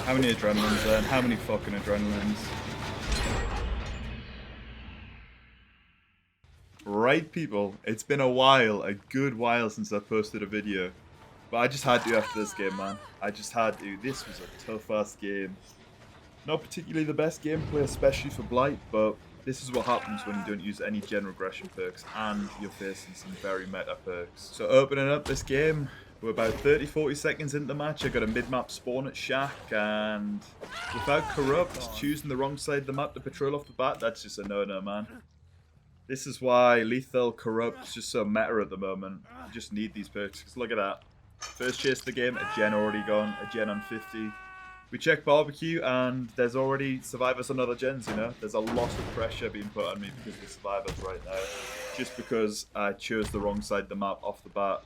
How many adrenalines then? How many fucking adrenalines? Right, people, it's been a while, a good while since I posted a video. But I just had to after this game, man. I just had to. This was a tough-ass game. Not particularly the best gameplay, especially for Blight, but this is what happens when you don't use any gen regression perks and you're facing some very meta perks. So opening up this game, we're about 30-40 seconds into the match. I got a mid-map spawn at Shack, and without Corrupt, choosing the wrong side of the map to patrol off the bat, that's just a no-no, man. This is why Lethal Corrupt is just so meta at the moment. You just need these perks, because look at that. First chase of the game, a gen already gone, a gen on 50. We check barbecue and there's already survivors on other gens, you know. There's a lot of pressure being put on me because of the survivors right now. Just because I chose the wrong side of the map off the bat.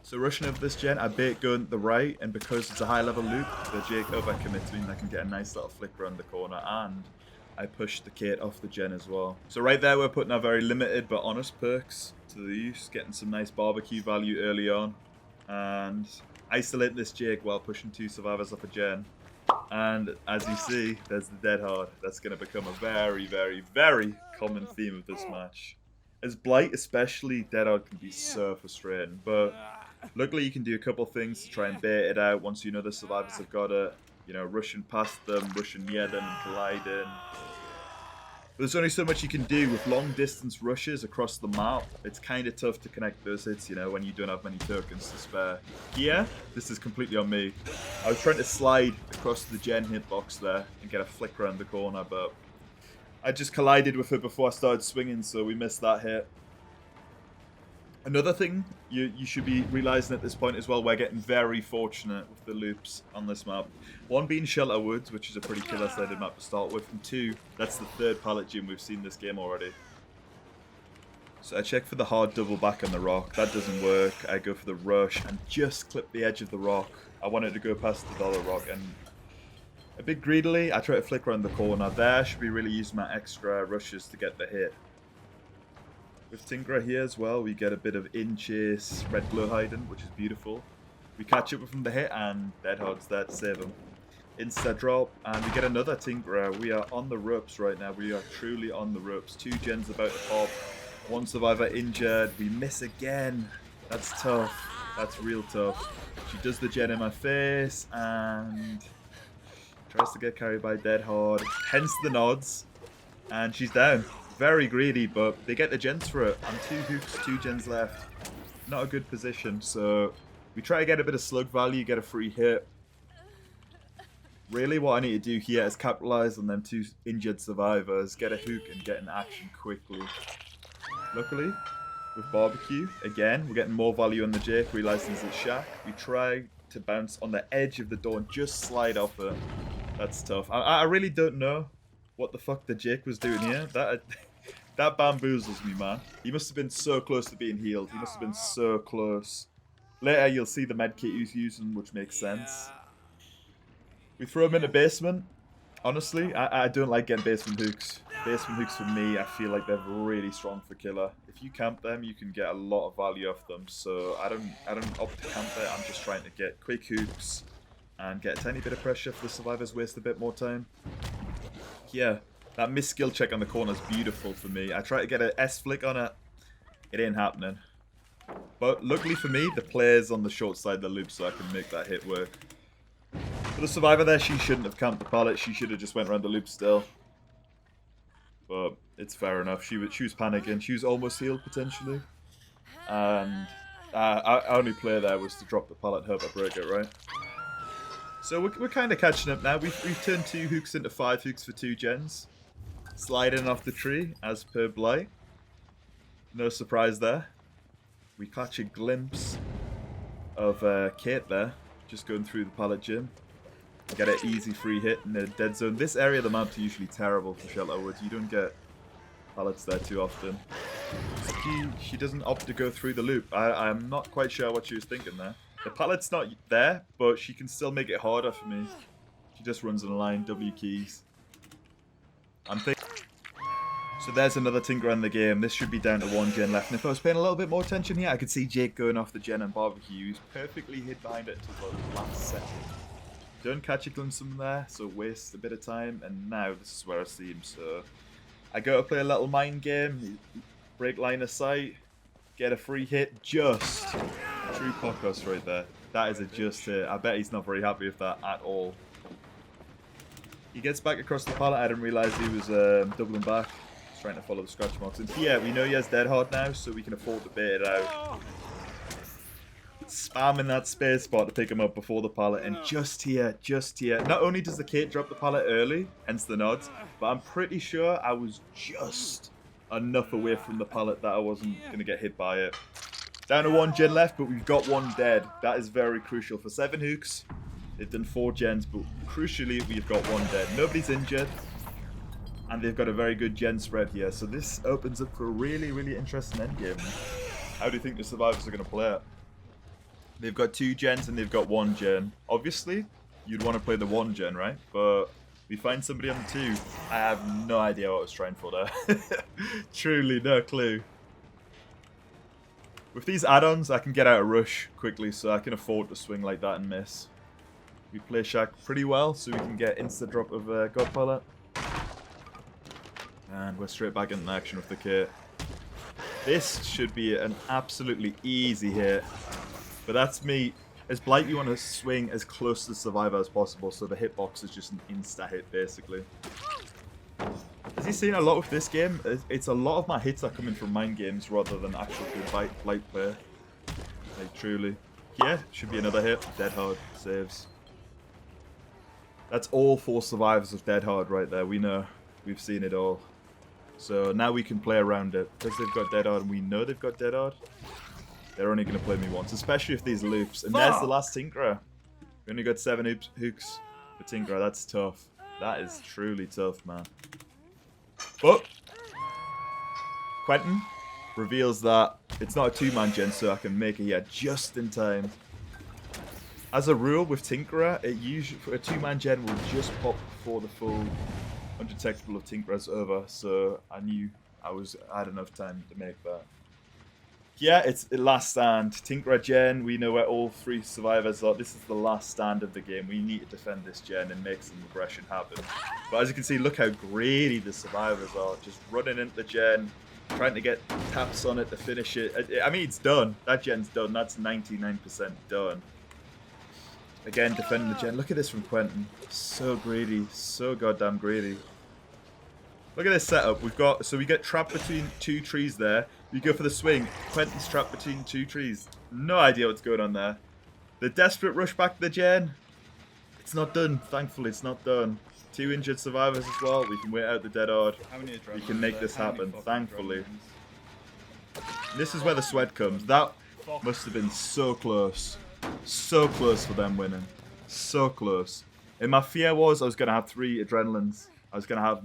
So rushing over this gen, I bait gun the right, and because it's a high level loop, the Jake overcommits me and I can get a nice little flick around the corner, and I push the Kate off the gen as well. So right there we're putting our very limited but honest perks to the use, getting some nice barbecue value early on, and isolate this Jake while pushing 2 survivors off a gen. And as you see, there's the dead hard. That's going to become a very, very, very common theme of this match. As Blight especially, dead hard can be so frustrating, but luckily you can do a couple things to try and bait it out once you know the survivors have got it. You know, rushing past them, rushing near them and colliding. There's only so much you can do with long distance rushes across the map. It's kind of tough to connect those hits, you know, when you don't have many tokens to spare. Here, this is completely on me. I was trying to slide across the gen hitbox there and get a flick around the corner, but I just collided with it before I started swinging, so we missed that hit. Another thing you should be realizing at this point as well, we're getting very fortunate with the loops on this map. One being Shelter Woods, which is a pretty killer-sided map to start with, and 2, that's the 3rd pallet gym we've seen this game already. So I check for the hard double back on the rock. That doesn't work. I go for the rush and just clip the edge of the rock. I wanted to go past the dollar rock, and a bit greedily, I try to flick around the corner. There, I should be really using my extra rushes to get the hit. With Tinkerer here as well, we get a bit of in-chase red glow hiding, which is beautiful. We catch up with him the hit, and dead hard's there to save him. Insta drop, and we get another Tinkerer. We are on the ropes right now. We are truly on the ropes. 2 gens about to pop. 1 survivor injured. We miss again. That's tough. That's real tough. She does the gen in my face, and tries to get carried by dead hard. Hence the nods, and she's down. Very greedy, but they get the gens for it. And 2 hooks, 2 gens left. Not a good position, so we try to get a bit of slug value, get a free hit. Really what I need to do here is capitalize on them 2 injured survivors, get a hook and get in action quickly. Luckily, with barbecue, again, we're getting more value on the Jake, realizing it's Shack. We try to bounce on the edge of the door and just slide off it. That's tough. I really don't know what the fuck the Jake was doing here. That bamboozles me, man. He must have been so close to being healed. He must have been so close. Later, you'll see the medkit he's using, which makes sense. We throw him into basement. Honestly, I don't like getting basement hooks. Basement hooks for me, I feel like they're really strong for killer. If you camp them, you can get a lot of value off them. So I don't opt to camp it. I'm just trying to get quick hooks and get a tiny bit of pressure for the survivors, waste a bit more time. Yeah. That missed skill check on the corner is beautiful for me. I try to get an S flick on it. It ain't happening. But luckily for me, the player's on the short side of the loop, so I can make that hit work. For the survivor there, she shouldn't have camped the pallet. She should have just went around the loop still. But it's fair enough. She was panicking. She was almost healed, potentially. And our only play there was to drop the pallet, hope I break it, right? So we're kind of catching up now. We've turned 2 hooks into 5 hooks for 2 gens. Sliding off the tree, as per Blight. No surprise there. We catch a glimpse of Kate there, just going through the pallet gym. Get an easy free hit in the dead zone. This area of the map's usually terrible for Shelter Woods. You don't get pallets there too often. She doesn't opt to go through the loop. I'm not quite sure what she was thinking there. The pallet's not there, but she can still make it harder for me. She just runs in a line, W keys. So there's another Tinkerer in the game. This should be down to 1 gen left. And if I was paying a little bit more attention here, I could see Jake going off the gen and barbecue. He's perfectly hid behind it until the last second. Don't catch a glimpse of him there, so waste a bit of time. And now this is where I see him. So I go to play a little mind game, break line of sight, get a free hit. Just true podcast right there. That is a just hit. I bet he's not very happy with that at all. He gets back across the pallet. I didn't realise he was doubling back. He's trying to follow the scratch marks. And yeah, we know he has dead hard now, so we can afford to bait it out. Spamming that space spot to pick him up before the pallet. And just here. Not only does the Kate drop the pallet early, hence the nods, but I'm pretty sure I was just enough away from the pallet that I wasn't going to get hit by it. Down to 1 gen left, but we've got 1 dead. That is very crucial. For 7 hooks, they've done 4 gens, but crucially, we've got 1 dead. Nobody's injured, and they've got a very good gen spread here. So this opens up for a really, really interesting endgame. How do you think the survivors are going to play it? They've got 2 gens and they've got 1 gen. Obviously, you'd want to play the 1 gen, right? But we find somebody on the 2. I have no idea what I was trying for there. Truly, no clue. With these add-ons, I can get out a rush quickly, so I can afford to swing like that and miss. We play Shack pretty well, so we can get insta drop of God Pallet. And we're straight back into action with the kit. This should be an absolutely easy hit. But that's me. As Blight, you want to swing as close to the survivor as possible, so the hitbox is just an insta hit, basically. As you've seen a lot with this game, it's a lot of my hits are coming from mind games rather than actual good Blight play. Like, truly. Yeah, should be another hit. Dead hard. Saves. That's all 4 survivors of Dead Hard right there. We know. We've seen it all. So now we can play around it. Because they've got Dead Hard and we know they've got Dead Hard, they're only going to play me once. Especially if these loops. And there's the last Tinkerer. We only got 7 hooks for Tinkerer. That's tough. That is truly tough, man. But Quentin reveals that it's not a 2-man gen, so I can make it here just in time. As a rule with Tinkerer, it usually for a 2-man gen will just pop before the full undetectable of Tinkerer's over. So I knew I had enough time to make that. Yeah, it's the last stand. Tinkerer gen, we know where all 3 survivors are. This is the last stand of the game. We need to defend this gen and make some aggression happen. But as you can see, look how greedy the survivors are. Just running into the gen, trying to get taps on it to finish it. I mean, it's done. That gen's done. That's 99% done. Again, defending the gen. Look at this from Quentin. So greedy. So goddamn greedy. Look at this setup. We get trapped between 2 trees there. We go for the swing. Quentin's trapped between 2 trees. No idea what's going on there. The desperate rush back to the gen. It's not done. Thankfully, it's not done. 2 injured survivors as well. We can wait out the Dead Hard. We can make this happen, thankfully. This is where the sweat comes. That must have been so close. So close for them winning. So close. And my fear was I was going to have 3 adrenalines. I was going to have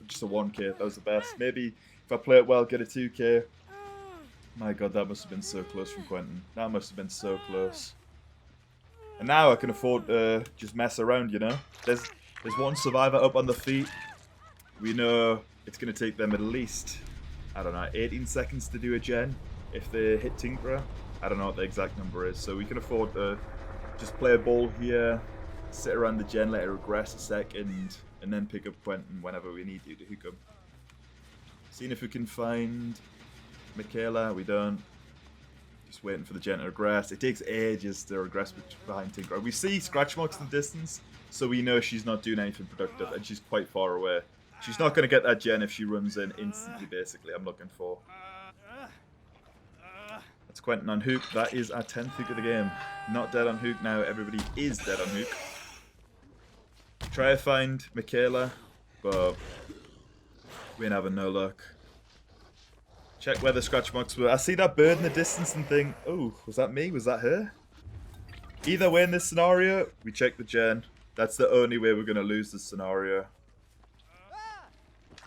just a 1k. That was the best. Maybe if I play it well, get a 2k. My god, that must have been so close from Quentin. That must have been so close. And now I can afford to just mess around, you know? There's 1 survivor up on the feet. We know it's going to take them at least, I don't know, 18 seconds to do a gen if they hit Tinkerer. I don't know what the exact number is. So we can afford to just play a ball here, sit around the gen, let it regress a second, and then pick up Quentin whenever we need you to hook him. Seeing if we can find Michaela. We don't. Just waiting for the gen to regress. It takes ages to regress behind Tinkerer. We see scratch marks in the distance, so we know she's not doing anything productive, and she's quite far away. She's not going to get that gen if she runs in instantly, basically, I'm looking for. That's Quentin on hook. That is our 10th hook of the game. Not dead on hook now. Everybody is dead on hook. Try to find Michaela, but we ain't having no luck. Check where the scratch marks were. I see that bird in the distance and think, oh, was that me? Was that her? Either way in this scenario, we check the gen. That's the only way we're going to lose this scenario.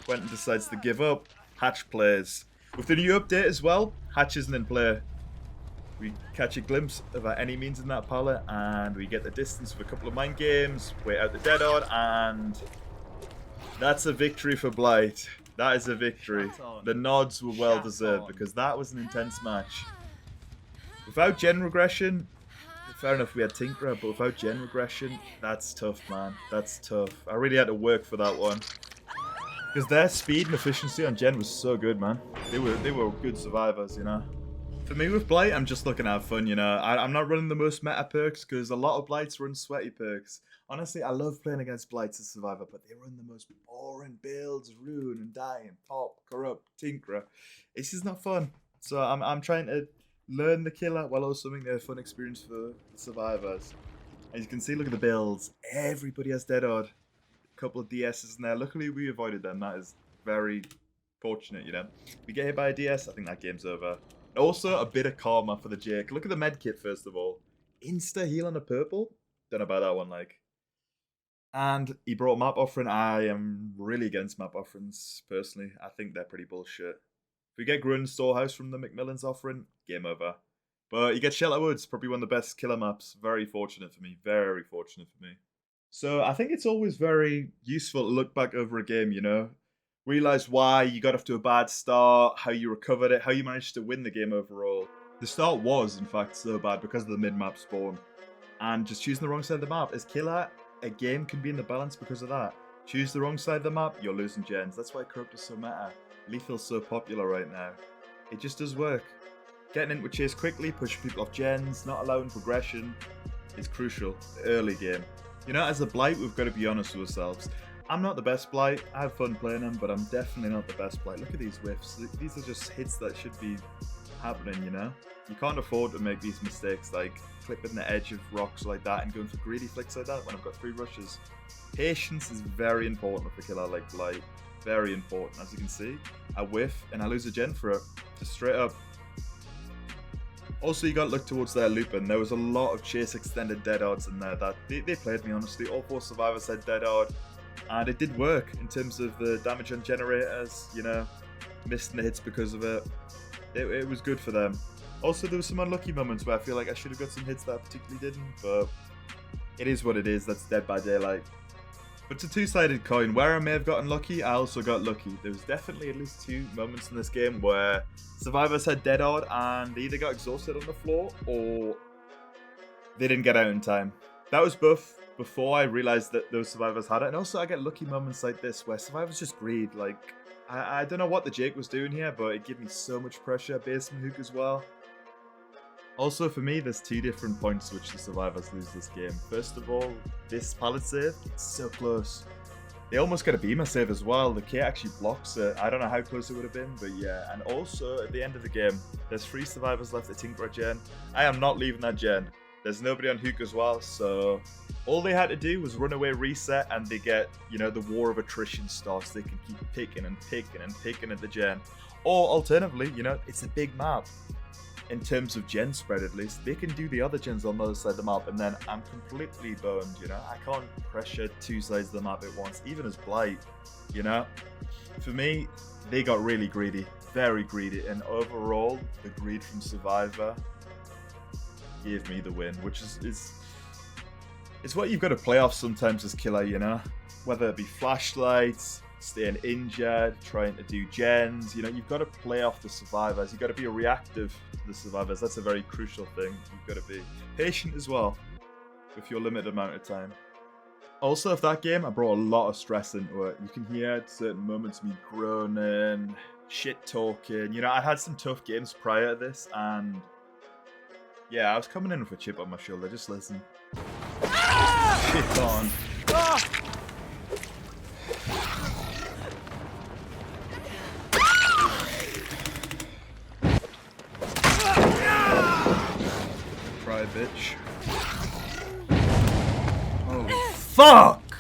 Quentin decides to give up. Hatch plays. With the new update as well, Hatch isn't in play. We catch a glimpse of our enemies in that pallet, and we get the distance with a couple of mind games, wait out the Dead Hard, and that's a victory for Blight. That is a victory. The nods were well deserved because that was an intense match. Without gen regression, fair enough, we had Tinkerer, but without gen regression, that's tough, man. That's tough. I really had to work for that one. Because their speed and efficiency on gen was so good, man. They were good survivors, you know. For me with Blight, I'm just looking to have fun, you know. I'm not running the most meta perks because a lot of Blights run sweaty perks. Honestly, I love playing against Blights as Survivor, but they run the most boring builds, Rune and Dying, Pop, Corrupt, Tinkerer. It's just not fun. So I'm trying to learn the killer while also making it a fun experience for the survivors. As you can see, look at the builds. Everybody has Dead Odd. A couple of DSs in there. Luckily, we avoided them. That is very fortunate, you know. If we get hit by a DS, I think that game's over. Also, a bit of karma for the Jake. Look at the med kit, first of all. Insta heal on a purple? Don't know about that one, like. And he brought map offering. I am really against map offerings, personally. I think they're pretty bullshit. If we get Grun Storehouse from the Macmillan's offering, game over. But you get Shelter Woods, probably one of the best killer maps. Very fortunate for me. Very fortunate for me. So I think it's always very useful to look back over a game, you know? Realize why you got off to a bad start, how you recovered it, how you managed to win the game overall. The start was, in fact, so bad because of the mid-map spawn. And just choosing the wrong side of the map. As killer, a game can be in the balance because of that. Choose the wrong side of the map, you're losing gens. That's why Corrupt is so meta. Lethal's so popular right now. It just does work. Getting into a chase quickly, pushing people off gens, not allowing progression is crucial. Early game. You know, as a Blight, we've got to be honest with ourselves. I'm not the best Blight. I have fun playing them, but I'm definitely not the best Blight. Look at these whiffs. These are just hits that should be happening, you know? You can't afford to make these mistakes, like clipping the edge of rocks like that and going for greedy flicks like that when I've got 3 rushes. Patience is very important with a killer like Blight. Very important. As you can see, I whiff and I lose a gen for it. Just straight up. Also, you got to look towards their loop, and there was a lot of chase extended dead odds in there that they played me, honestly. All 4 survivors had dead odd, and it did work in terms of the damage on generators, you know, missing the hits because of it. It was good for them. Also, there was some unlucky moments where I feel like I should have got some hits that I particularly didn't, but it is what it is. That's Dead by Daylight. But it's a two-sided coin. Where I may have gotten lucky, I also got lucky. There was definitely at least 2 moments in this game where survivors had dead odd and they either got exhausted on the floor or they didn't get out in time. That was both before I realized that those survivors had it, and also I get lucky moments like this where survivors just greed. Like, I don't know what the Jake was doing here, but it gave me so much pressure. Basement hook as well. Also, for me, there's 2 different points which the survivors lose this game. First of all, this pallet save, it's so close. They almost get a beamer save as well. The kit actually blocks it. I don't know how close it would have been, but yeah. And also, at the end of the game, there's 3 survivors left at Tinkerer gen. I am not leaving that gen. There's nobody on hook as well, so all they had to do was run away, reset, and they get, you know, the war of attrition starts. They can keep picking and picking and picking at the gen. Or alternatively, you know, it's a big map. In terms of gen spread, at least, they can do the other gens on the other side of the map, and then I'm completely boned, you know? I can't pressure 2 sides of the map at once, even as Blight, you know? For me, they got really greedy, very greedy, and overall, the greed from Survivor gave me the win, which is what you've got to play off sometimes as killer, you know? Whether it be flashlights, staying injured, trying to do gens, you know, you've got to play off the survivors. You've got to be reactive to the survivors. That's a very crucial thing. You've got to be patient as well with your limited amount of time. Also, with that game, I brought a lot of stress into it. You can hear at certain moments me groaning, shit talking. You know, I had some tough games prior to this, and yeah, I was coming in with a chip on my shoulder. Just listen. Shit on. Try, bitch. Oh, fuck!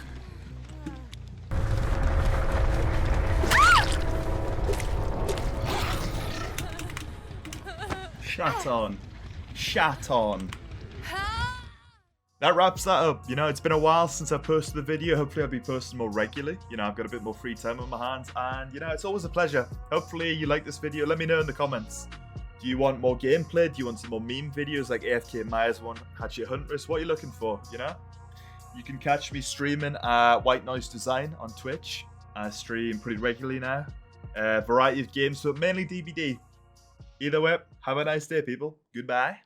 Shat on. Shat on. That wraps that up. You know, it's been a while since I posted the video. Hopefully I'll be posting more regularly. You know, I've got a bit more free time on my hands, and you know, it's always a pleasure. Hopefully you like this video. Let me know in the comments. Do you want more gameplay? Do you want some more meme videos like AFK Myers one, Hatchet Huntress? What are you looking for, you know? You can catch me streaming White Noise Design on Twitch. I stream pretty regularly now. Variety of games, but mainly DBD. Either way, have a nice day, people. Goodbye.